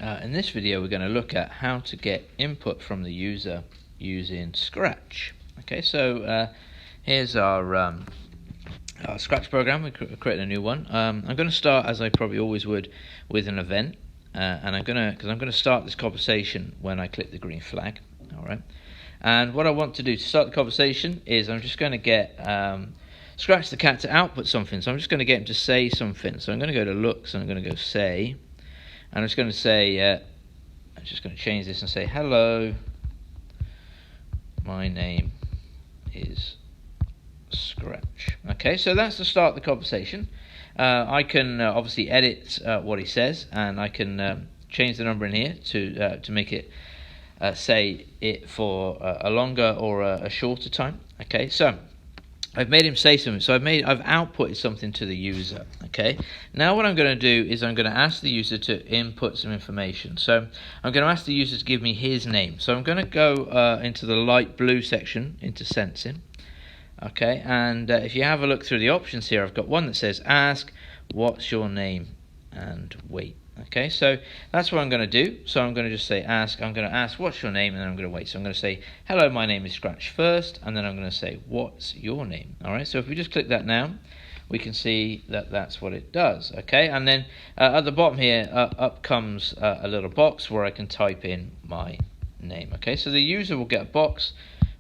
In this video we're going to look at how to get input from the user using Scratch. Okay, so here's our Scratch program. We created a new one. I'm going to start, as I probably always would, with an event, and I'm going to start this conversation when I click the green flag. All right, and what I want to do to start the conversation is I'm just going to get Scratch the cat to output something. So I'm just going to get him to say something. So I'm going to go to looks and I'm going to go say. And I'm just going to say, I'm just going to change this and say, hello, my name is Scratch. Okay, so that's the start of the conversation. I can obviously edit what he says, and I can change the number in here to make it say it for a longer or a shorter time. Okay, so I've made him say something, so I've outputted something to the user. Okay, now what I'm going to do is I'm going to ask the user to input some information. So I'm going to ask the user to give me his name. So I'm going to go into the light blue section, into sensing. Okay, and if you have a look through the options here, I've got one that says ask what's your name and wait. Okay, so that's what I'm going to do. So I'm going to just say ask. I'm going to ask what's your name, and then I'm going to wait. So I'm going to say hello, my name is Scratch first, and then I'm going to say what's your name. All right, so if we just click that now, we can see that that's what it does. Okay, and then at the bottom here, up comes a little box where I can type in my name. Okay, so the user will get a box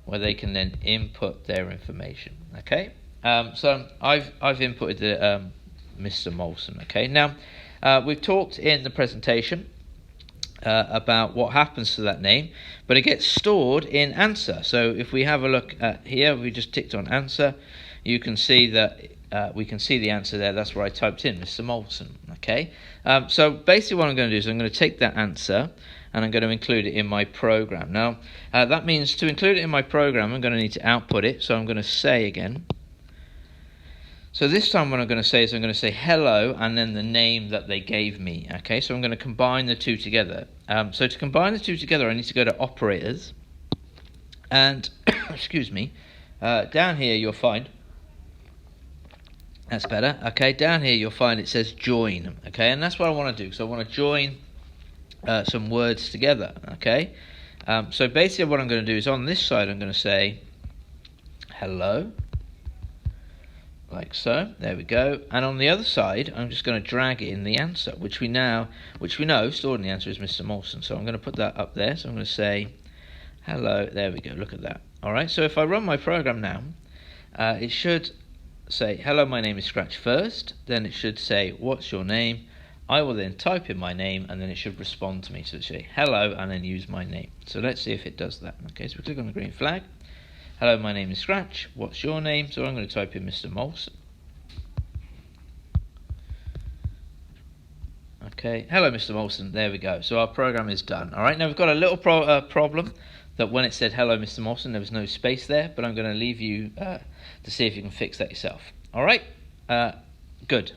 where they can then input their information. Okay, so I've inputted the Mr. Molson. Okay, now we've talked in the presentation about what happens to that name, but it gets stored in answer. So if we have a look at here, we just ticked on answer, you can see that we can see the answer there. That's where I typed in Mr. Molson. Okay, so basically what I'm going to do is I'm going to take that answer and I'm going to include it in my program. Now that means to include it in my program, I'm going to need to output it. So I'm going to say again. So this time what I'm going to say is I'm going to say hello and then the name that they gave me. Okay, so I'm going to combine the two together. So to combine the two together, I need to go to operators. And, excuse me, down here you'll find, that's better. Okay, down here you'll find it says join. Okay, and that's what I want to do. So I want to join some words together. Okay, so basically what I'm going to do is on this side I'm going to say hello. Like so, there we go. And on the other side, I'm just going to drag in the answer, which we know stored in the answer is Mr. Molson. So I'm going to put that up there. So I'm going to say hello. There we go. Look at that. All right. So if I run my program now, it should say hello. My name is Scratch first. Then it should say what's your name. I will then type in my name, and then it should respond to me. So it should say hello, and then use my name. So let's see if it does that. Okay. So we click on the green flag. Hello, my name is Scratch. What's your name? So I'm going to type in Mr. Molson. Okay. Hello, Mr. Molson. There we go. So our program is done. All right. Now we've got a little problem that when it said hello, Mr. Molson, there was no space there. But I'm going to leave you to see if you can fix that yourself. All right. Good.